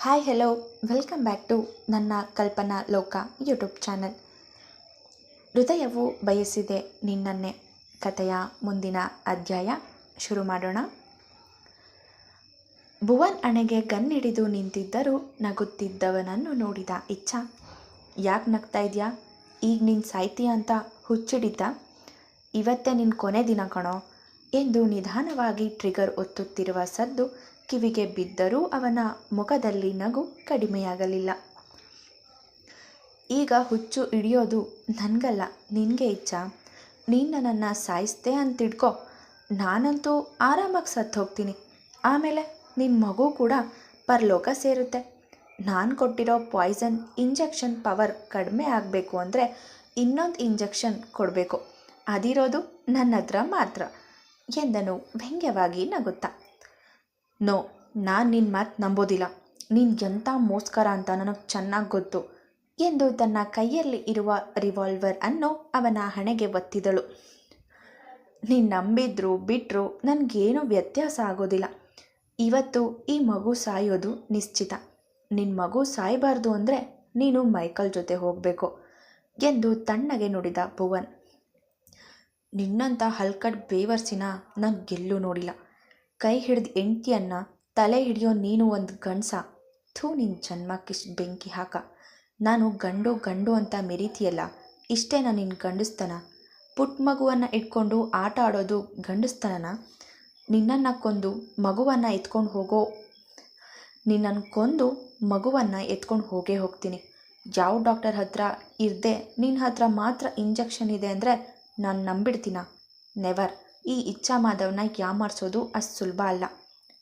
Hi hello welcome back to ನನ್ನ ಕಲ್ಪನಾ ಲೋಕ YouTube channel. ಹೃದಯವು ಬಯಸಿದೆ ನಿನ್ನನ್ನೇ ಕಥೆಯ ಮುಂದಿನ ಅಧ್ಯಾಯ ಶುರು ಮಾಡೋಣ. ಭುವನ್ ಹಣೆಗೆ ಗನ್ ಹಿಡಿದು ನಿಂತಿದ್ದರೂ ನಗುತ್ತಿದ್ದವನನ್ನು ನೋಡಿದ ಇಚ್ಛಾ, ಯಾಕೆ ನಗ್ತಾ ಇದೆಯಾ? ಈಗ ನೀನು ಸಾಯ್ತೀಯ ಅಂತ ಹುಚ್ಚಿಡಿತ? ಇವತ್ತೇ ನಿನ್ನ ಕೊನೆ ದಿನ ಕಣೋ ಎಂದು ನಿಧಾನವಾಗಿ ಟ್ರಿಗರ್ ಒತ್ತುತ್ತಿರುವ ಸದ್ದು ಕಿವಿಗೆ ಬಿದ್ದರೂ ಅವನ ಮುಖದಲ್ಲಿ ನಗು ಕಡಿಮೆಯಾಗಲಿಲ್ಲ. ಈಗ ಹುಚ್ಚು ಹಿಡಿಯೋದು ನನಗಲ್ಲ, ನಿನಗೆ ಇಚ್ಛಾ. ನೀನು ನನ್ನನ್ನು ಸಾಯಿಸ್ದೆ ಅಂತಿಡ್ಕೊ, ನಾನಂತೂ ಆರಾಮಾಗಿ ಸತ್ತು ಹೋಗ್ತೀನಿ. ಆಮೇಲೆ ನಿನ್ನ ಮಗು ಕೂಡ ಪರಲೋಕ ಸೇರುತ್ತೆ. ನಾನು ಕೊಟ್ಟಿರೋ ಪಾಯ್ಸನ್ ಇಂಜೆಕ್ಷನ್ ಪವರ್ ಕಡಿಮೆ ಆಗಬೇಕು ಅಂದರೆ ಇನ್ನೊಂದು ಇಂಜೆಕ್ಷನ್ ಕೊಡಬೇಕು. ಅದಿರೋದು ನನ್ನ ಹತ್ರ ಮಾತ್ರ ಎಂದನು ವ್ಯಂಗ್ಯವಾಗಿ ನಗುತ್ತಾ. ನೋ, ನಾನು ನಿನ್ನ ಮಾತು ನಂಬೋದಿಲ್ಲ. ನೀನು ಎಂಥ ಮೋಸ್ಕರ ಅಂತ ನನಗೆ ಚೆನ್ನಾಗಿ ಗೊತ್ತು ಎಂದು ತನ್ನ ಕೈಯಲ್ಲಿ ಇರುವ ರಿವಾಲ್ವರ್ ಅನ್ನು ಅವನ ಹಣೆಗೆ ಒತ್ತಿದಳು. ನೀನು ನಂಬಿದ್ರು ಬಿಟ್ಟರು ನನಗೇನು ವ್ಯತ್ಯಾಸ ಆಗೋದಿಲ್ಲ. ಇವತ್ತು ಈ ಮಗು ಸಾಯೋದು ನಿಶ್ಚಿತ. ನಿನ್ನ ಮಗು ಸಾಯಬಾರ್ದು ಅಂದರೆ ನೀನು ಮೈಕಲ್ ಜೊತೆ ಹೋಗಬೇಕು ಎಂದು ತಣ್ಣಗೆ ನುಡಿದ ಭುವನ್. ನಿನ್ನಂಥ ಹಲ್ಕಟ್ ಬೇವರ್ಸಿನ ನಾನು ಗೆಲ್ಲೂ ನೋಡಿಲ್ಲ. ಕೈ ಹಿಡಿದು ಹೆಂಡ್ತಿಯನ್ನು ತಲೆ ಹಿಡಿಯೋ ನೀನು ಒಂದು ಗಂಡಸ. ಥೂ, ನಿನ್ನ ಜನ್ಮಕ್ಕಿಷ್ಟು ಬೆಂಕಿ ಹಾಕ. ನಾನು ಗಂಡು ಗಂಡು ಅಂತ ಮೆರೀತಿಯಲ್ಲ, ಇಷ್ಟೇನ ನಿನ್ನ ಗಂಡಸ್ತನ? ಪುಟ್ಟ ಮಗುವನ್ನು ಇಟ್ಕೊಂಡು ಆಟ ಆಡೋದು ಗಂಡಸ್ತನನ? ನಿನ್ನನ್ನು ಕೊಂದು ಮಗುವನ್ನು ಎತ್ಕೊಂಡು ಹೋಗೇ ಹೋಗ್ತೀನಿ. ಯಾವ ಡಾಕ್ಟರ್ ಹತ್ರ ಇರದೆ ನಿನ್ನ ಹತ್ರ ಮಾತ್ರ ಇಂಜೆಕ್ಷನ್ ಇದೆ ಅಂದರೆ ನಾನು ನಂಬಿಡ್ತೀನ? ನೆವರ್. ಈ ಇಚ್ಛಾ ಮಾಧವನ ಯಾಮಾರಿಸೋದು ಅಷ್ಟು ಸುಲಭ ಅಲ್ಲ.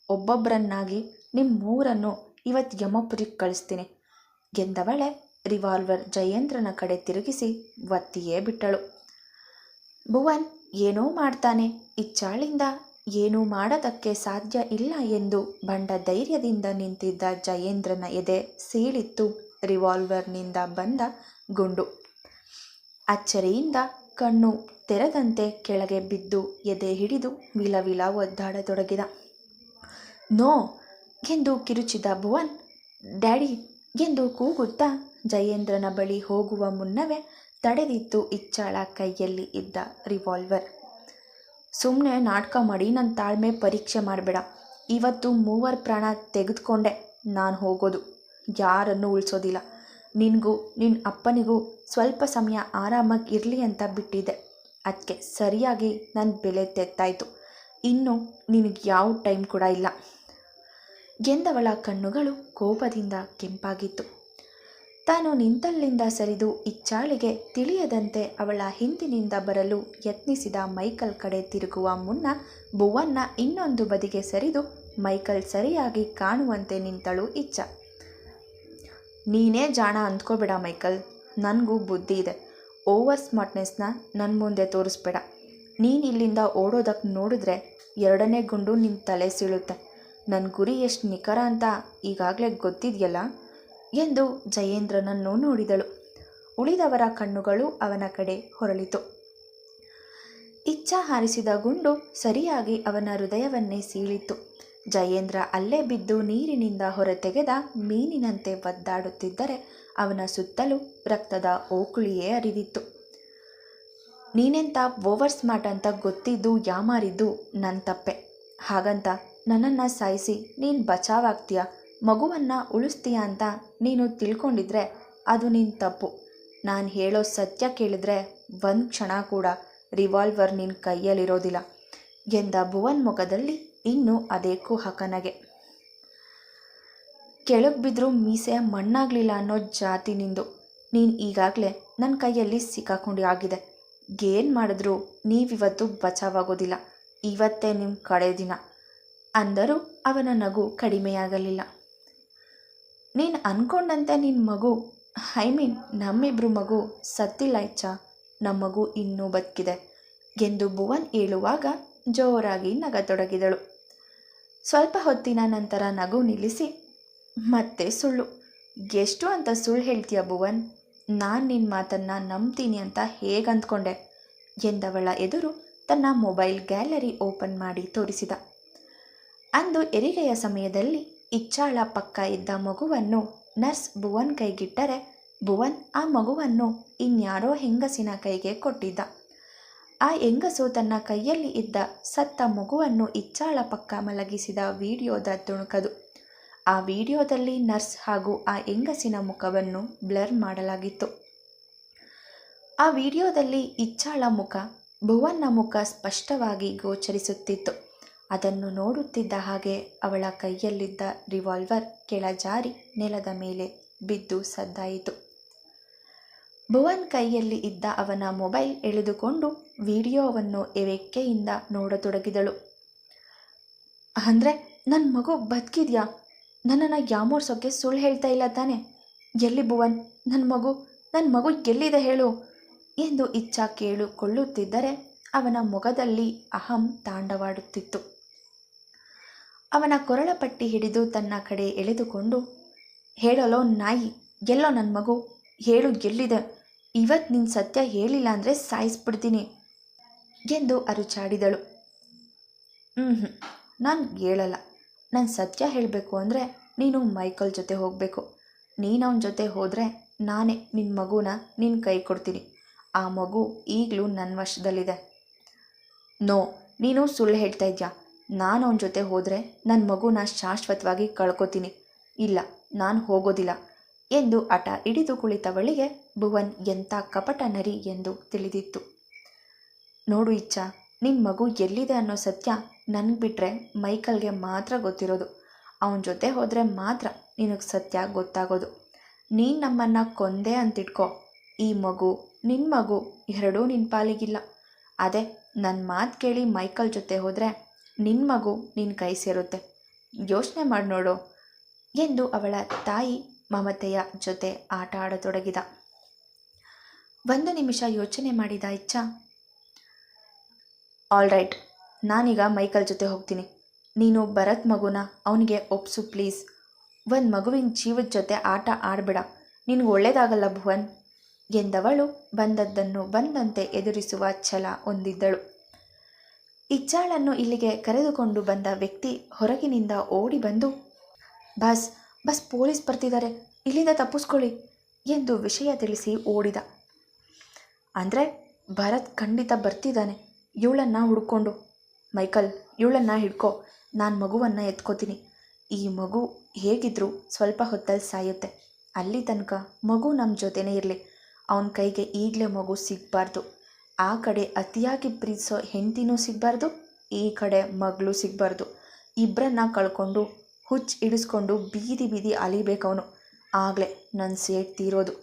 ಒಬ್ಬೊಬ್ಬರನ್ನಾಗಿ ನಿಮ್ಮ ಮೂರನ್ನು ಇವತ್ತು ಯಮಪುರಿಗೆ ಕಳಿಸ್ತೀನಿ ಎಂದವಳೆ ರಿವಾಲ್ವರ್ ಜಯೇಂದ್ರನ ಕಡೆ ತಿರುಗಿಸಿ ಒತ್ತಿಯೇ ಬಿಟ್ಟಳು. ಭುವನ್ ಏನೋ ಮಾಡ್ತಾನೆ, ಇಚ್ಛಾಳಿಂದ ಏನೂ ಮಾಡೋದಕ್ಕೆ ಸಾಧ್ಯ ಇಲ್ಲ ಎಂದು ಬಂಡ ಧೈರ್ಯದಿಂದ ನಿಂತಿದ್ದ ಜಯೇಂದ್ರನ ಎದೆ ಸೀಳಿತ್ತು ರಿವಾಲ್ವರ್ನಿಂದ ಬಂದ ಗುಂಡು. ಅಚ್ಚರಿಯಿಂದ ಕಣ್ಣು ತೆರೆದಂತೆ ಕೆಳಗೆ ಬಿದ್ದು ಎದೆ ಹಿಡಿದು ವಿಲವಿಲ ಒದ್ದಾಡತೊಡಗಿದ. ನೋ ಎಂದು ಕಿರುಚಿದ ಭುವನ್. ಡ್ಯಾಡಿ ಎಂದು ಕೂಗುತ್ತಾ ಜಯೇಂದ್ರನ ಬಳಿ ಹೋಗುವ ಮುನ್ನವೇ ತಡೆದಿತ್ತು ಇಚ್ಛಾಳ ಕೈಯಲ್ಲಿ ಇದ್ದ ರಿವಾಲ್ವರ್. ಸುಮ್ಮನೆ ನಾಟಕ ಮಾಡಿ ನನ್ನ ತಾಳ್ಮೆ ಪರೀಕ್ಷೆ ಮಾಡಬೇಡ. ಇವತ್ತು 3 ಪ್ರಾಣ ತೆಗೆದುಕೊಂಡೆ ನಾನು ಹೋಗೋದು. ಯಾರನ್ನೂ ಉಳಿಸೋದಿಲ್ಲ. ನಿನಗೂ ನಿನ್ನ ಅಪ್ಪನಿಗೂ ಸ್ವಲ್ಪ ಸಮಯ ಆರಾಮಾಗಿ ಇರಲಿ ಅಂತ ಬಿಟ್ಟಿದ್ದೆ. ಅದಕ್ಕೆ ಸರಿಯಾಗಿ ನನ್ನ ಬೆಲೆ ತೆತ್ತಾಯಿತು. ಇನ್ನು ನಿನಗೆ ಯಾವ ಟೈಮ್ ಕೂಡ ಇಲ್ಲ ಎಂದವಳ ಕಣ್ಣುಗಳು ಕೋಪದಿಂದ ಕೆಂಪಾಗಿತ್ತು. ತಾನು ನಿಂತಲ್ಲಿಂದ ಸರಿದು ಇಚ್ಛಾಳಿಗೆ ತಿಳಿಯದಂತೆ ಅವಳ ಹಿಂದಿನಿಂದ ಬರಲು ಯತ್ನಿಸಿದ ಮೈಕಲ್ ಕಡೆ ತಿರುಗುವ ಮುನ್ನ ಭುವನ್ನ ಇನ್ನೊಂದು ಬದಿಗೆ ಸರಿದು ಮೈಕಲ್ ಸರಿಯಾಗಿ ಕಾಣುವಂತೆ ನಿಂತಳು ಇಚ್ಛಾ. ನೀನೇ ಜಾಣ ಅಂದ್ಕೋಬೇಡ ಮೈಕಲ್, ನನಗೂ ಬುದ್ಧಿ ಇದೆ. ಓವರ್ ಸ್ಮಾರ್ಟ್ನೆಸ್ನ ನನ್ನ ಮುಂದೆ ತೋರಿಸ್ಬೇಡ. ನೀನು ಇಲ್ಲಿಂದ ಓಡೋದಕ್ಕೆ ನೋಡಿದ್ರೆ 2ನೇ ಗುಂಡು ನಿನ್ನ ತಲೆ ಸೀಳುತ್ತೆ. ನನ್ನ ಗುರಿ ಎಷ್ಟು ನಿಖರ ಅಂತ ಈಗಾಗಲೇ ಗೊತ್ತಿದೆಯಲ್ಲ ಎಂದು ಜಯೇಂದ್ರನನ್ನು ನೋಡಿದಳು. ಉಳಿದವರ ಕಣ್ಣುಗಳು ಅವನ ಕಡೆ ಹೊರಳಿತು. ಇಚ್ಛಾ ಹಾರಿಸಿದ ಗುಂಡು ಸರಿಯಾಗಿ ಅವನ ಹೃದಯವನ್ನೇ ಸೀಳಿತ್ತು. ಜಯೇಂದ್ರ ಅಲ್ಲೇ ಬಿದ್ದು ನೀರಿನಿಂದ ಹೊರತೆಗೆದ ಮೀನಿನಂತೆ ಒದ್ದಾಡುತ್ತಿದ್ದರೆ ಅವನ ಸುತ್ತಲೂ ರಕ್ತದ ಓಕುಳಿಯೇ ಹರಿದಿತ್ತು. ನೀನೆಂಥ ಓವರ್ ಸ್ಮಾರ್ಟ್ ಅಂತ ಗೊತ್ತಿದ್ದು ಯಾಮಾರಿದ್ದು ನನ್ನ ತಪ್ಪೆ. ಹಾಗಂತ ನನ್ನನ್ನು ಸಾಯಿಸಿ ನೀನು ಬಚಾವಾಗ್ತೀಯ, ಮಗುವನ್ನು ಉಳಿಸ್ತೀಯ ಅಂತ ನೀನು ತಿಳ್ಕೊಂಡಿದ್ರೆ ಅದು ನಿನ್ನ ತಪ್ಪು. ನಾನು ಹೇಳೋ ಸತ್ಯ ಕೇಳಿದ್ರೆ ಒಂದು ಕ್ಷಣ ಕೂಡ ರಿವಾಲ್ವರ್ ನಿನ್ನ ಕೈಯಲ್ಲಿರೋದಿಲ್ಲ ಎಂದ ಭುವನ್ ಮುಖದಲ್ಲಿ ಇನ್ನೂ ಅದೇ ಕುಹಕನಗೆ. ಕೆಳಗೆ ಬಿದ್ದರೂ ಮೀಸೆ ಮಣ್ಣಾಗಲಿಲ್ಲ ಅನ್ನೋ ಜಾತಿ ನಿಂದು. ನೀನು ಈಗಾಗಲೇ ನನ್ನ ಕೈಯಲ್ಲಿ ಸಿಕ್ಕಾಕೊಂಡು ಆಗಿದೆ. ಏನು ಮಾಡಿದ್ರೂ ನೀವಿವತ್ತು ಬಚಾವಾಗೋದಿಲ್ಲ. ಇವತ್ತೇ ನಿಮ್ಮ ಕಡೆ ದಿನ ಅಂದರೂ ಅವನ ನಗು ಕಡಿಮೆಯಾಗಲಿಲ್ಲ. ನೀನು ಅಂದ್ಕೊಂಡಂತೆ ನಿನ್ನ ಮಗು, ನಮ್ಮಿಬ್ರು ಮಗು ಸತ್ತಿಲ್ಲ ಇಚ್ಛಾ. ನಮ್ಮ ಮಗು ಇನ್ನೂ ಬದುಕಿದೆ ಎಂದು ಭುವನ್ ಹೇಳುವಾಗ ಜೋರಾಗಿ ನಗತೊಡಗಿದಳು. ಸ್ವಲ್ಪ ಹೊತ್ತಿನ ನಂತರ ನಗು ನಿಲ್ಲಿಸಿ, ಮತ್ತೆ ಸುಳ್ಳು, ಎಷ್ಟು ಅಂತ ಸುಳ್ಳು ಹೇಳ್ತೀಯ ಭುವನ್? ನಾನು ನಿನ್ನ ಮಾತನ್ನು ನಂಬ್ತೀನಿ ಅಂತ ಹೇಗೆ ಅಂದ್ಕೊಂಡೆ ಎಂದವಳ ಎದುರು ತನ್ನ ಮೊಬೈಲ್ ಗ್ಯಾಲರಿ ಓಪನ್ ಮಾಡಿ ತೋರಿಸಿದ. ಅಂದು ಹೆರಿಗೆಯ ಸಮಯದಲ್ಲಿ ಇಚ್ಛಾಳ ಪಕ್ಕ ಇದ್ದ ಮಗುವನ್ನು ನರ್ಸ್ ಭುವನ್ ಕೈಗಿಟ್ಟರೆ ಭುವನ್ ಆ ಮಗುವನ್ನು ಇನ್ಯಾರೋ ಹೆಂಗಸಿನ ಕೈಗೆ ಕೊಟ್ಟಿದ್ದ. ಆ ಹೆಂಗಸು ತನ್ನ ಕೈಯಲ್ಲಿ ಇದ್ದ ಸತ್ತ ಮಗುವನ್ನು ಇಚ್ಛಾಳ ಪಕ್ಕ ಮಲಗಿಸಿದ ವಿಡಿಯೋದ ತುಣುಕದು. ಆ ವಿಡಿಯೋದಲ್ಲಿ ನರ್ಸ್ ಹಾಗೂ ಆ ಹೆಂಗಸಿನ ಮುಖವನ್ನು ಬ್ಲರ್ ಮಾಡಲಾಗಿತ್ತು. ಆ ವಿಡಿಯೋದಲ್ಲಿ ಇಚ್ಛಾಳ ಮುಖ, ಭುವನ್ನ ಮುಖ ಸ್ಪಷ್ಟವಾಗಿ ಗೋಚರಿಸುತ್ತಿತ್ತು. ಅದನ್ನು ನೋಡುತ್ತಿದ್ದ ಹಾಗೆ ಅವಳ ಕೈಯಲ್ಲಿದ್ದ ರಿವಾಲ್ವರ್ ಕೆಳಜಾರಿ ನೆಲದ ಮೇಲೆ ಬಿದ್ದು ಸದ್ದಾಯಿತು. ಭುವನ್ ಕೈಯಲ್ಲಿ ಇದ್ದ ಅವನ ಮೊಬೈಲ್ ಎಳೆದುಕೊಂಡು ವಿಡಿಯೋವನ್ನು ಎವೆಕ್ಕೆಯಿಂದ ನೋಡತೊಡಗಿದಳು. ಅಂದರೆ ನನ್ನ ಮಗು ಬದುಕಿದ್ಯಾ? ನನ್ನನ್ನು ಯಾಮೋರ್ಸೋಕ್ಕೆ ಸುಳ್ಳು ಹೇಳ್ತಾ ಇಲ್ಲ ತಾನೆ? ಎಲ್ಲಿ ಭುವನ್? ನನ್ನ ಮಗು ಎಲ್ಲಿದೆ ಹೇಳು ಎಂದು ಇಚ್ಛಾ ಕೇಳಿಕೊಳ್ಳುತ್ತಿದ್ದರೆ ಅವನ ಮೊಗದಲ್ಲಿ ಅಹಂ ತಾಂಡವಾಡುತ್ತಿತ್ತು. ಅವನ ಕೊರಳ ಪಟ್ಟಿ ಹಿಡಿದು ತನ್ನ ಕಡೆ ಎಳೆದುಕೊಂಡು, ಹೇಳಲೋ ನಾಯಿ, ಎಲ್ಲೋ ನನ್ನ ಮಗು, ಹೇಳು ಎಲ್ಲಿದೆ? ಇವತ್ತು ನಿನ್ನ ಸತ್ಯ ಹೇಳಿಲ್ಲ ಅಂದರೆ ಸಾಯಿಸ್ಬಿಡ್ತೀನಿ ಎಂದು ಅರುಚಾಡಿದಳು. ನಾನು ಹೇಳಲ್ಲ. ನಾನು ಸತ್ಯ ಹೇಳಬೇಕು ಅಂದರೆ ನೀನು ಮೈಕಲ್ ಜೊತೆ ಹೋಗಬೇಕು. ನೀನು ಅವನ ಜೊತೆ ಹೋದರೆ ನಾನೇ ನಿನ್ನ ಮಗುನ ನಿನ್ನ ಕೈ ಕೊಡ್ತೀನಿ. ಆ ಮಗು ಈಗಲೂ ನನ್ನ ವಶದಲ್ಲಿದೆ. ನೋ, ನೀನು ಸುಳ್ಳು ಹೇಳ್ತಾ ಇದ್ಯಾ. ನಾನು ಅವನ ಜೊತೆ ಹೋದರೆ ನನ್ನ ಮಗುನ ಶಾಶ್ವತವಾಗಿ ಕಳ್ಕೊತೀನಿ. ಇಲ್ಲ, ನಾನು ಹೋಗೋದಿಲ್ಲ ಎಂದು ಹಠ ಹಿಡಿದು ಕುಳಿತವಳಿಗೆ ಭುವನ್ ಎಂಥ ಕಪಟ ನರಿ ಎಂದು ತಿಳಿದಿತ್ತು. ನೋಡು ಇಚ್ಛಾ, ನಿನ್ನ ಮಗು ಎಲ್ಲಿದೆ ಅನ್ನೋ ಸತ್ಯ ನನಗೆ ಬಿಟ್ಟರೆ ಮೈಕಲ್ಗೆ ಮಾತ್ರ ಗೊತ್ತಿರೋದು. ಅವನ ಜೊತೆ ಹೋದರೆ ಮಾತ್ರ ನಿನಗೆ ಸತ್ಯ ಗೊತ್ತಾಗೋದು. ನೀನು ನಮ್ಮನ್ನು ಕೊಂದೆ ಅಂತಿಟ್ಕೋ. ಈ ಮಗು, ನಿನ್ನ ಮಗು ಎರಡೂ ನಿನ್ನ ಪಾಲಿಗಿಲ್ಲ. ಅದೇ ನನ್ನ ಮಾತು ಕೇಳಿ ಮೈಕಲ್ ಜೊತೆ ಹೋದರೆ ನಿನ್ನ ಮಗು ನಿನ್ನ ಕೈ ಸೇರುತ್ತೆ. ಯೋಚನೆ ಮಾಡಿ ನೋಡು ಎಂದು ಅವಳ ತಾಯಿ ಮಮತೆಯ ಜೊತೆ ಆಟ ಆಡತೊಡಗಿದ. 1 ನಿಮಿಷ ಯೋಚನೆ ಮಾಡಿದ ಇಚ್ಛಾ, ಆಲ್ ರೈಟ್, ನಾನೀಗ ಮೈಕಲ್ ಜೊತೆ ಹೋಗ್ತೀನಿ. ನೀನು ಭರತ್ ಮಗುನ ಅವನಿಗೆ ಒಪ್ಸು ಪ್ಲೀಸ್. ಒಂದು ಮಗುವಿನ ಜೀವದ ಜೊತೆ ಆಟ ಆಡಬೇಡ. ನಿನಗೆ ಒಳ್ಳೆಯದಾಗಲ್ಲ ಭುವನ್ ಎಂದವಳು ಬಂದದ್ದನ್ನು ಬಂದಂತೆ ಎದುರಿಸುವ ಛಲ ಹೊಂದಿದ್ದಳು. ಇಚ್ಛಾಳನ್ನು ಇಲ್ಲಿಗೆ ಕರೆದುಕೊಂಡು ಬಂದ ವ್ಯಕ್ತಿ ಹೊರಗಿನಿಂದ ಓಡಿ ಬಂದು, ಬಸ್ ಪೊಲೀಸ್ ಬರ್ತಿದ್ದಾರೆ, ಇಲ್ಲಿಂದ ತಪ್ಪಿಸ್ಕೊಳ್ಳಿ ಎಂದು ವಿಷಯ ತಿಳಿಸಿ ಓಡಿದ. ಅಂದರೆ ಭರತ್ ಖಂಡಿತ ಬರ್ತಿದ್ದಾನೆ. ಇವಳನ್ನು ಹುಡ್ಕೊಂಡು, ಮೈಕಲ್ ಇವಳನ್ನು ಹಿಡ್ಕೊ, ನಾನು ಮಗುವನ್ನು ಎತ್ಕೋತೀನಿ. ಈ ಮಗು ಹೇಗಿದ್ರೂ ಸ್ವಲ್ಪ ಹೊತ್ತಲ್ಲಿ ಸಾಯುತ್ತೆ. ಅಲ್ಲಿ ತನಕ ಮಗು ನಮ್ಮ ಜೊತೆನೇ ಇರಲಿ. ಅವನ ಕೈಗೆ ಈಗಲೇ ಮಗು ಸಿಗಬಾರ್ದು. ಆ ಕಡೆ ಅತಿಯಾಗಿ ಪ್ರೀತಿಸೋ ಹೆಂಡತಿನೂ ಸಿಗಬಾರ್ದು, ಈ ಕಡೆ ಮಗಳು ಸಿಗಬಾರ್ದು. ಇಬ್ಬರನ್ನ ಕಳ್ಕೊಂಡು ಹುಚ್ಚು ಹಿಡಿಸ್ಕೊಂಡು ಬೀದಿ ಅಲಿಬೇಕವನು. ಆಗಲೇ ನನ್ನ ಸೇಟ್ ತೀರೋದು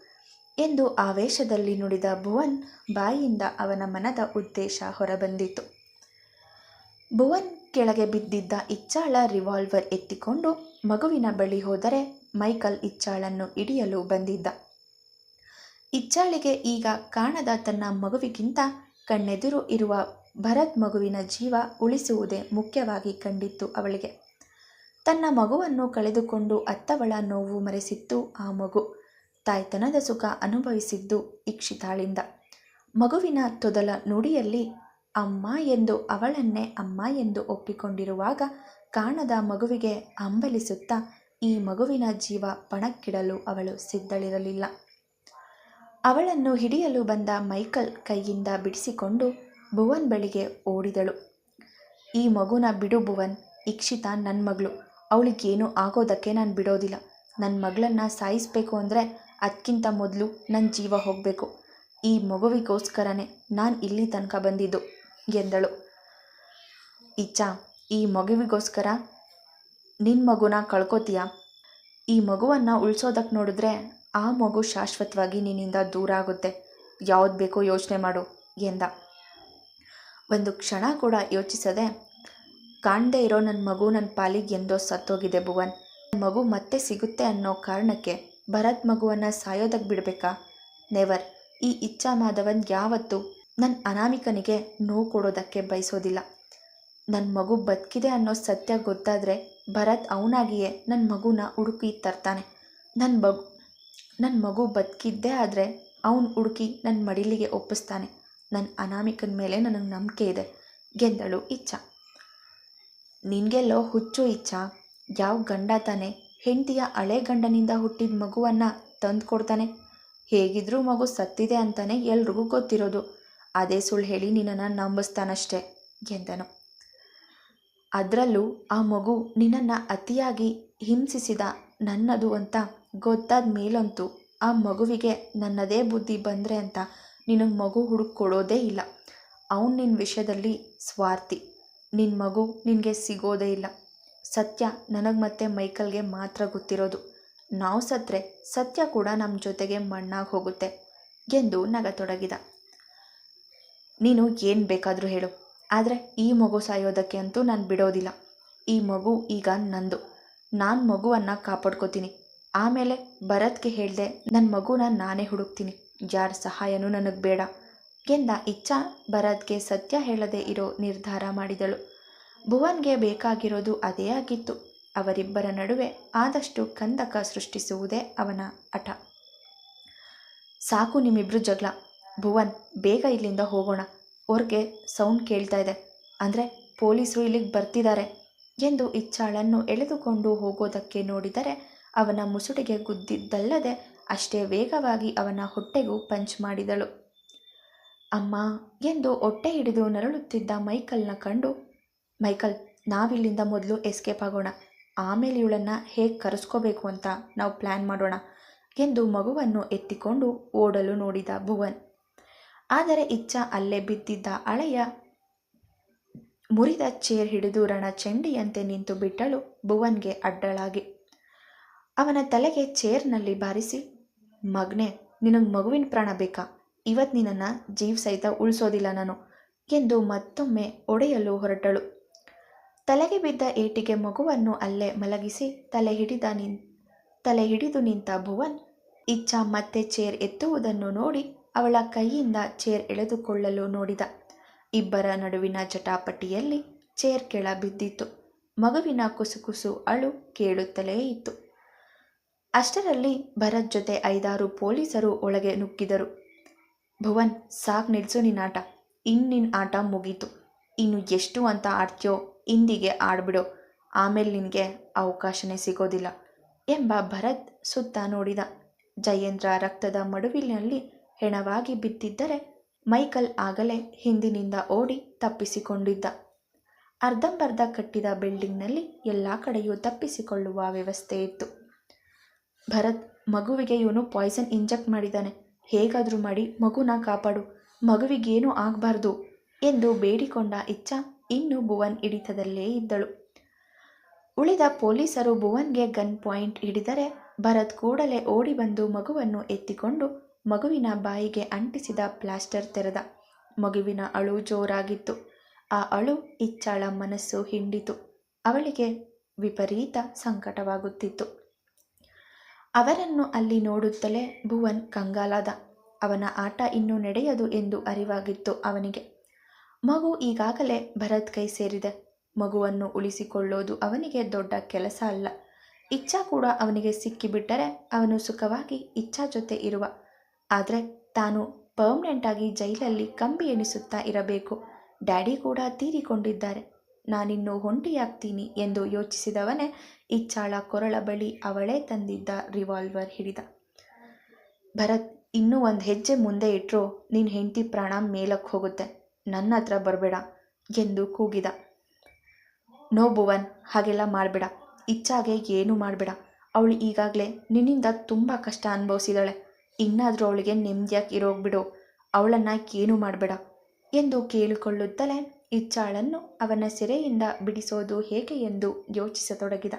ಎಂದು ಆವೇಶದಲ್ಲಿ ನುಡಿದ ಭುವನ್ ಬಾಯಿಯಿಂದ ಅವನ ಮನದ ಉದ್ದೇಶ ಹೊರಬಂದಿತು. ಭುವನ್ ಕೆಳಗೆ ಬಿದ್ದಿದ್ದ ಇಚ್ಛಾಳ ರಿವಾಲ್ವರ್ ಎತ್ತಿಕೊಂಡು ಮಗುವಿನ ಬಳಿ ಹೋದರೆ ಮೈಕಲ್ ಇಚ್ಛಾಳನ್ನು ಹಿಡಿಯಲು ಬಂದಿದ್ದ. ಇಚ್ಛಾಳಿಗೆ ಈಗ ಕಾಣದ ತನ್ನ ಮಗುವಿಗಿಂತ ಕಣ್ಣೆದುರು ಇರುವ ಭರತ್ ಮಗುವಿನ ಜೀವ ಉಳಿಸುವುದೇ ಮುಖ್ಯವಾಗಿ ಕಂಡಿತ್ತು ಅವಳಿಗೆ. ತನ್ನ ಮಗುವನ್ನು ಕಳೆದುಕೊಂಡು ಅತ್ತವಳ ನೋವು ಮರೆಸಿತ್ತು ಆ ಮಗು. ತಾಯ್ತನದ ಸುಖ ಅನುಭವಿಸಿದ್ದು ಇಕ್ಷಿತಾಳಿಂದ. ಮಗುವಿನ ತೊದಲ ನುಡಿಯಲ್ಲಿ ಅಮ್ಮ ಎಂದು ಅವಳನ್ನೇ ಅಮ್ಮ ಎಂದು ಒಪ್ಪಿಕೊಂಡಿರುವಾಗ ಕಾಣದ ಮಗುವಿಗೆ ಹಂಬಲಿಸುತ್ತಾ ಈ ಮಗುವಿನ ಜೀವ ಪಣಕ್ಕಿಡಲು ಅವಳು ಸಿದ್ಧಳಿರಲಿಲ್ಲ. ಅವಳನ್ನು ಹಿಡಿಯಲು ಬಂದ ಮೈಕಲ್ ಕೈಯಿಂದ ಬಿಡಿಸಿಕೊಂಡು ಭುವನ್ ಬಳಿಗೆ ಓಡಿದಳು. ಈ ಮಗುನ ಬಿಡು ಭುವನ್, ಇಕ್ಷಿತಾ ನನ್ನ ಮಗಳು. ಅವಳಿಗೇನು ಆಗೋದಕ್ಕೆ ನಾನು ಬಿಡೋದಿಲ್ಲ. ನನ್ನ ಮಗಳನ್ನು ಸಾಯಿಸಬೇಕು ಅಂದರೆ ಅದಕ್ಕಿಂತ ಮೊದಲು ನನ್ನ ಜೀವ ಹೋಗಬೇಕು. ಈ ಮಗುವಿಗೋಸ್ಕರನೇ ನಾನು ಇಲ್ಲಿ ತನಕ ಬಂದಿದ್ದು ಎಂದಳು. ಇಚ್ಛಾ, ಈ ಮಗುವಿಗೋಸ್ಕರ ನಿನ್ನ ಮಗುನ ಕಳ್ಕೊತೀಯಾ? ಈ ಮಗುವನ್ನು ಉಳಿಸೋದಕ್ಕೆ ನೋಡಿದ್ರೆ ಆ ಮಗು ಶಾಶ್ವತವಾಗಿ ನಿನ್ನಿಂದ ದೂರ ಆಗುತ್ತೆ. ಯಾವ್ದು ಬೇಕೋ ಯೋಚನೆ ಮಾಡು ಎಂದ. ಒಂದು ಕ್ಷಣ ಕೂಡ ಯೋಚಿಸದೆ, ಕಾಣದೇ ಇರೋ ನನ್ನ ಮಗು ನನ್ನ ಪಾಲಿಗೆ ಎಂದೋ ಸತ್ತೋಗಿದೆ ಭುವನ್. ನನ್ನ ಮಗು ಮತ್ತೆ ಸಿಗುತ್ತೆ ಅನ್ನೋ ಕಾರಣಕ್ಕೆ ಭರತ್ ಮಗುವನ್ನು ಸಾಯೋದಕ್ಕೆ ಬಿಡಬೇಕಾ? ನೆವರ್. ಈ ಇಚ್ಛಾ ಮಾಧವನ್ ಯಾವತ್ತೂ ನನ್ನ ಅನಾಮಿಕನಿಗೆ ನೋವು ಕೊಡೋದಕ್ಕೆ ಬಯಸೋದಿಲ್ಲ. ನನ್ನ ಮಗು ಬದುಕಿದೆ ಅನ್ನೋ ಸತ್ಯ ಗೊತ್ತಾದರೆ ಭರತ್ ಅವನಾಗಿಯೇ ನನ್ನ ಮಗುನ ಹುಡುಕಿ ತರ್ತಾನೆ. ನನ್ನ ಮಗು ಬದುಕಿದ್ದೇ ಆದರೆ ಅವನು ಹುಡುಕಿ ನನ್ನ ಮಡಿಲಿಗೆ ಒಪ್ಪಿಸ್ತಾನೆ. ನನ್ನ ಅನಾಮಿಕನ ಮೇಲೆ ನನಗೆ ನಂಬಿಕೆ ಇದೆ ಎಂದಳು ಇಚ್ಛಾ. ನಿನಗೆಲ್ಲೋ ಹುಚ್ಚು ಇಚ್ಛಾ. ಯಾವ ಗಂಡ ತಾನೆ ಹೆಂಡತಿಯ ಹಳೆ ಗಂಡನಿಂದ ಹುಟ್ಟಿದ ಮಗುವನ್ನು ತಂದು ಕೊಡ್ತಾನೆ? ಹೇಗಿದ್ರೂ ಮಗು ಸತ್ತಿದೆ ಅಂತಾನೆ ಎಲ್ರಿಗೂ ಗೊತ್ತಿರೋದು. ಅದೇ ಸುಳ್ಳು ಹೇಳಿ ನಿನ್ನನ್ನು ನಂಬಿಸ್ತಾನಷ್ಟೆ ಎಂದನು. ಅದರಲ್ಲೂ ಆ ಮಗು ನಿನ್ನನ್ನು ಅತಿಯಾಗಿ ಹಿಂಸಿಸಿದ ನನ್ನದು ಅಂತ ಗೊತ್ತಾದ ಮೇಲಂತೂ ಆ ಮಗುವಿಗೆ ನನ್ನದೇ ಬುದ್ಧಿ ಬಂದರೆ ಅಂತ ನಿನಗೆ ಮಗು ಹುಡುಕೊಡೋದೇ ಇಲ್ಲ. ಅವನು ನಿನ್ನ ವಿಷಯದಲ್ಲಿ ಸ್ವಾರ್ಥಿ. ನಿನ್ನ ಮಗು ನಿನಗೆ ಸಿಗೋದೇ ಇಲ್ಲ. ಸತ್ಯ ನನಗೆ ಮತ್ತೆ ಮೈಕಲ್ಗೆ ಮಾತ್ರ ಗೊತ್ತಿರೋದು. ನಾವು ಸತ್ತರೆ ಸತ್ಯ ಕೂಡ ನಮ್ಮ ಜೊತೆಗೆ ಮಣ್ಣಾಗಿ ಹೋಗುತ್ತೆ ಎಂದು ನಗತೊಡಗಿದ. ನೀನು ಏನು ಬೇಕಾದರೂ ಹೇಳು, ಆದರೆ ಈ ಮಗು ಸಾಯೋದಕ್ಕೆ ಅಂತೂ ನಾನು ಬಿಡೋದಿಲ್ಲ. ಈ ಮಗು ಈಗ ನಂದು. ನಾನು ಮಗುವನ್ನು ಕಾಪಾಡ್ಕೋತೀನಿ. ಆಮೇಲೆ ಭರತ್ಗೆ ಹೇಳಿದೆ ನನ್ನ ಮಗುನ ನಾನೇ ಹುಡುಕ್ತೀನಿ. ಯಾರ ಸಹಾಯನೂ ನನಗೆ ಬೇಡ ಎಂದ ಇಚ್ಛಾ ಭರತ್ಗೆ ಸತ್ಯ ಹೇಳದೆ ಇರೋ ನಿರ್ಧಾರ ಮಾಡಿದಳು. ಭುವನ್ಗೆ ಬೇಕಾಗಿರೋದು ಅದೇ ಆಗಿತ್ತು. ಅವರಿಬ್ಬರ ನಡುವೆ ಆದಷ್ಟು ಕಂದಕ ಸೃಷ್ಟಿಸುವುದೇ ಅವನ ಹಠ. ಸಾಕು ನಿಮ್ಮಿಬ್ರು ಜಗಳ. ಭುವನ್, ಬೇಗ ಇಲ್ಲಿಂದ ಹೋಗೋಣ. ಹೊರ್ಗೆ ಸೌಂಡ್ ಕೇಳ್ತಾ ಇದೆ. ಅಂದರೆ ಪೊಲೀಸರು ಇಲ್ಲಿಗೆ ಬರ್ತಿದ್ದಾರೆ ಎಂದು ಇಚ್ಛಾಳನ್ನು ಎಳೆದುಕೊಂಡು ಹೋಗೋದಕ್ಕೆ ನೋಡಿದರೆ ಅವನ ಮುಸುಡಿಗೆ ಗುದ್ದಿದ್ದಲ್ಲದೆ ಅಷ್ಟೇ ವೇಗವಾಗಿ ಅವನ ಹೊಟ್ಟೆಗೂ ಪಂಚ್ ಮಾಡಿದಳು. ಅಮ್ಮ ಎಂದು ಹೊಟ್ಟೆ ಹಿಡಿದು ನರಳುತ್ತಿದ್ದ ಮೈಕಲ್ನ ಕಂಡು, ಮೈಕಲ್, ನಾವಿಲ್ಲಿಂದ ಮೊದಲು ಎಸ್ಕೇಪ್ ಆಗೋಣ. ಆಮೇಲೆ ಇವಳನ್ನು ಹೇಗೆ ಕರೆಸ್ಕೋಬೇಕು ಅಂತ ನಾವು ಪ್ಲ್ಯಾನ್ ಮಾಡೋಣ ಎಂದು ಮಗುವನ್ನು ಎತ್ತಿಕೊಂಡು ಓಡಲು ನೋಡಿದ ಭುವನ್. ಆದರೆ ಇಚ್ಛಾ ಅಲ್ಲೇ ಬಿದ್ದಿದ್ದ ಹಳೆಯ ಮುರಿದ ಚೇರ್ ಹಿಡಿದು ರಣಚಂಡಿಯಂತೆ ನಿಂತು ಬಿಟ್ಟಳು ಭುವನ್ಗೆ ಅಡ್ಡಳಾಗಿ. ಅವನ ತಲೆಗೆ ಚೇರ್ನಲ್ಲಿ ಬಾರಿಸಿ, ಮಗನೇ, ನಿನಗೆ ಮಗುವಿನ ಪ್ರಾಣ ಬೇಕಾ? ಇವತ್ತು ನಿನ್ನನ್ನು ಜೀವ ಸಹಿತ ಉಳಿಸೋದಿಲ್ಲ ನಾನು ಎಂದು ಮತ್ತೊಮ್ಮೆ ಒಡೆಯಲು ಹೊರಟಳು. ತಲೆಗೆ ಬಿದ್ದ ಏಟಿಗೆ ಮಗುವನ್ನು ಅಲ್ಲೇ ಮಲಗಿಸಿ ತಲೆ ಹಿಡಿದು ನಿಂತ ಭುವನ್ ಇಚ್ಛಾ ಮತ್ತೆ ಚೇರ್ ಎತ್ತುವುದನ್ನು ನೋಡಿ ಅವಳ ಕೈಯಿಂದ ಚೇರ್ ಎಳೆದುಕೊಳ್ಳಲು ನೋಡಿದ. ಇಬ್ಬರ ನಡುವಿನ ಜಟಾಪಟಿಯಲ್ಲಿ ಚೇರ್ ಕೆಳ ಬಿದ್ದಿತ್ತು. ಮಗುವಿನ ಕುಸುಕುಸು ಅಳು ಕೇಳುತ್ತಲೇ ಇತ್ತು. ಅಷ್ಟರಲ್ಲಿ ಭರತ್ ಜೊತೆ 5-6 ಪೊಲೀಸರು ಒಳಗೆ ನುಗ್ಗಿದರು. ಭುವನ್, ಸಾಕು, ನಿಲ್ಸು ನಿನ್ನ ಆಟ. ನಿನ್ನ ಆಟ ಮುಗೀತು. ಇನ್ನು ಎಷ್ಟು ಅಂತ ಆಡ್ತೀಯೋ ಇಂದಿಗೆ ಆಡ್ಬಿಡೋ. ಆಮೇಲೆ ನಿನಗೆ ಅವಕಾಶನೇ ಸಿಗೋದಿಲ್ಲ ಎಂಬ ಭರತ್ ಸುತ್ತ ನೋಡಿದ. ಜಯೇಂದ್ರ ರಕ್ತದ ಮಡುವಿನಲ್ಲಿ ಹೆಣವಾಗಿ ಬಿದ್ದಿದ್ದರೆ ಮೈಕಲ್ ಆಗಲೇ ಹಿಂದಿನಿಂದ ಓಡಿ ತಪ್ಪಿಸಿಕೊಂಡಿದ್ದ. ಅರ್ಧಂಬರ್ಧ ಕಟ್ಟಿದ ಬಿಲ್ಡಿಂಗ್ನಲ್ಲಿ ಎಲ್ಲ ಕಡೆಯೂ ತಪ್ಪಿಸಿಕೊಳ್ಳುವ ವ್ಯವಸ್ಥೆ ಇತ್ತು. ಭರತ್, ಮಗುವಿಗೆ ಇವನು ಪಾಯ್ಸನ್ ಇಂಜೆಕ್ಟ್ ಮಾಡಿದ್ದಾನೆ. ಹೇಗಾದರೂ ಮಾಡಿ ಮಗುನ ಕಾಪಾಡು. ಮಗುವಿಗೇನೂ ಆಗಬಾರ್ದು ಎಂದು ಬೇಡಿಕೊಂಡ ಇಚ್ಛಾ ಇನ್ನೂ ಭುವನ್ ಹಿಡಿತದಲ್ಲೇ ಇದ್ದಳು. ಉಳಿದ ಪೊಲೀಸರು ಭುವನ್ಗೆ ಗನ್ ಪಾಯಿಂಟ್ ಹಿಡಿದರೆ ಭರತ್ ಕೂಡಲೇ ಓಡಿ ಬಂದು ಮಗುವನ್ನು ಎತ್ತಿಕೊಂಡು ಮಗುವಿನ ಬಾಯಿಗೆ ಅಂಟಿಸಿದ ಪ್ಲಾಸ್ಟರ್ ತೆರೆದ. ಮಗುವಿನ ಅಳು ಜೋರಾಗಿತ್ತು. ಆ ಅಳು ಇಚ್ಛಾಳ ಮನಸ್ಸು ಹಿಂಡಿತು. ಅವಳಿಗೆ ವಿಪರೀತ ಸಂಕಟವಾಗುತ್ತಿತ್ತು. ಅವರನ್ನು ಅಲ್ಲಿ ನೋಡುತ್ತಲೇ ಭುವನ್ ಕಂಗಾಲಾದ. ಅವನ ಆಟ ಇನ್ನೂ ನಡೆಯದು ಎಂದು ಅರಿವಾಗಿತ್ತು ಅವನಿಗೆ. ಮಗು ಈಗಾಗಲೇ ಭರತ್ ಕೈ ಸೇರಿದೆ. ಮಗುವನ್ನು ಉಳಿಸಿಕೊಳ್ಳೋದು ಅವನಿಗೆ ದೊಡ್ಡ ಕೆಲಸ ಅಲ್ಲ. ಇಚ್ಛಾ ಕೂಡ ಅವನಿಗೆ ಸಿಕ್ಕಿಬಿಟ್ಟರೆ ಅವನು ಸುಖವಾಗಿ ಇಚ್ಛಾ ಜೊತೆ ಇರುವ. ಆದರೆ ತಾನು ಪರ್ಮನೆಂಟಾಗಿ ಜೈಲಲ್ಲಿ ಕಂಬಿ ಎಣಿಸುತ್ತಾ ಇರಬೇಕು. ಡ್ಯಾಡಿ ಕೂಡ ತೀರಿಕೊಂಡಿದ್ದಾರೆ. ನಾನಿನ್ನೂ ಒಂಟಿಯಾಗ್ತೀನಿ ಎಂದು ಯೋಚಿಸಿದವನೇ ಇಚ್ಛಾಳ ಕೊರಳ ಬಳಿ ಅವಳೇ ತಂದಿದ್ದ ರಿವಾಲ್ವರ್ ಹಿಡಿದ. ಭರತ್, ಇನ್ನೂ ಒಂದು ಹೆಜ್ಜೆ ಮುಂದೆ ಇಟ್ಟರೂ ನಿನ್ನ ಹೆಂಡತಿ ಪ್ರಾಣ ಮೇಲಕ್ಕೆ ಹೋಗುತ್ತೆ. ನನ್ನ ಹತ್ರ ಬರಬೇಡ ಎಂದು ಕೂಗಿದ. ನೋ ಭುವನ್, ಹಾಗೆಲ್ಲ ಮಾಡಬೇಡ. ಇಚ್ಛಾಗೆ ಏನೂ ಮಾಡಬೇಡ. ಅವಳು ಈಗಾಗಲೇ ನಿನ್ನಿಂದ ತುಂಬ ಕಷ್ಟ ಅನುಭವಿಸಿದಾಳೆ. ಇನ್ನಾದರೂ ಅವಳಿಗೆ ನೆಮ್ಮದಿಯಾಗಿ ಇರೋಗ್ಬಿಡು. ಅವಳನ್ನು ಏನೂ ಮಾಡಬೇಡ ಎಂದು ಕೇಳಿಕೊಳ್ಳುತ್ತಲೇ ಇಚ್ಛಾಳನ್ನು ಅವನ ಸೆರೆಯಿಂದ ಬಿಡಿಸೋದು ಹೇಗೆ ಎಂದು ಯೋಚಿಸತೊಡಗಿದ.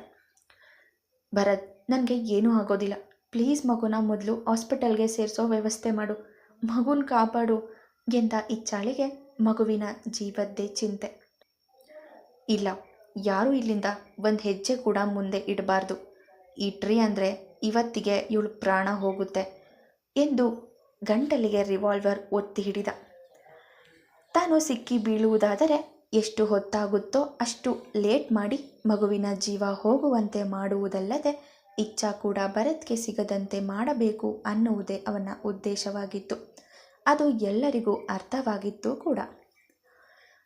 ಭರತ್, ನನಗೆ ಏನೂ ಆಗೋದಿಲ್ಲ. ಪ್ಲೀಸ್ ಮಗುನ ಮೊದಲು ಹಾಸ್ಪಿಟಲ್ಗೆ ಸೇರಿಸೋ ವ್ಯವಸ್ಥೆ ಮಾಡು. ಮಗುನ ಕಾಪಾಡು ಎಂದ ಇಚ್ಛಾಳಿಗೆ ಮಗುವಿನ ಜೀವದ್ದೇ ಚಿಂತೆ. ಇಲ್ಲ, ಯಾರೂ ಇಲ್ಲಿಂದ ಒಂದು ಹೆಜ್ಜೆ ಕೂಡ ಮುಂದೆ ಇಡಬಾರ್ದು. ಇಟ್ರಿ ಅಂದರೆ ಇವತ್ತಿಗೆ ಇವಳು ಪ್ರಾಣ ಹೋಗುತ್ತೆ ಎಂದು ಗಂಟಲಿಗೆ ರಿವಾಲ್ವರ್ ಒತ್ತಿ ಹಿಡಿದ. ತಾನು ಸಿಕ್ಕಿ ಬೀಳುವುದಾದರೆ ಎಷ್ಟು ಹೊತ್ತಾಗುತ್ತೋ ಅಷ್ಟು ಲೇಟ್ ಮಾಡಿ ಮಗುವಿನ ಜೀವ ಹೋಗುವಂತೆ ಮಾಡುವುದಲ್ಲದೆ ಇಚ್ಛಾ ಕೂಡ ಭರತ್ಗೆ ಸಿಗದಂತೆ ಮಾಡಬೇಕು ಅನ್ನುವುದೇ ಅವನ ಉದ್ದೇಶವಾಗಿತ್ತು. ಅದು ಎಲ್ಲರಿಗೂ ಅರ್ಥವಾಗಿತ್ತು ಕೂಡ.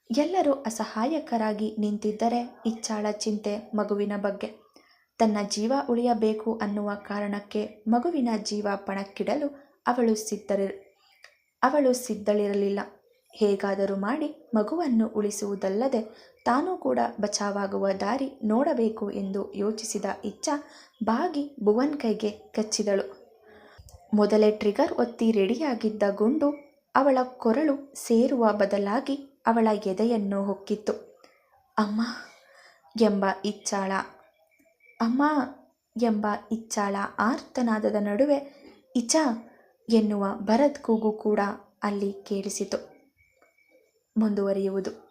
ಎಲ್ಲರೂ ಅಸಹಾಯಕರಾಗಿ ನಿಂತಿದ್ದರೆ ಇಚ್ಛಾಳ ಚಿಂತೆ ಮಗುವಿನ ಬಗ್ಗೆ. ತನ್ನ ಜೀವ ಉಳಿಯಬೇಕು ಅನ್ನುವ ಕಾರಣಕ್ಕೆ ಮಗುವಿನ ಜೀವ ಪಣಕ್ಕಿಡಲು ಅವಳು ಸಿದ್ಧಳಿರಲಿಲ್ಲ. ಹೇಗಾದರೂ ಮಾಡಿ ಮಗುವನ್ನು ಉಳಿಸುವುದಲ್ಲದೆ ತಾನೂ ಕೂಡ ಬಚಾವಾಗುವ ದಾರಿ ನೋಡಬೇಕು ಎಂದು ಯೋಚಿಸಿದ ಇಚ್ಛಾ ಬಾಗಿ ಭುವನ್ ಕೈಗೆ ಕಚ್ಚಿದಳು. ಮೊದಲೇ ಟ್ರಿಗರ್ ಒತ್ತಿ ರೆಡಿಯಾಗಿದ್ದ ಗುಂಡು ಅವಳ ಕೊರಳು ಸೇರುವ ಬದಲಾಗಿ ಅವಳ ಎದೆಯನ್ನು ಹೊಕ್ಕಿತ್ತು. ಅಮ್ಮ ಎಂಬ ಇಚ್ಛಾಳ ಆರ್ತನಾದದ ನಡುವೆ ಇಚಾ ಎನ್ನುವ ಭರತ್ ಕೂಗು ಕೂಡ ಅಲ್ಲಿ ಕೇಳಿಸಿತು. ಮುಂದುವರಿಯುವುದು.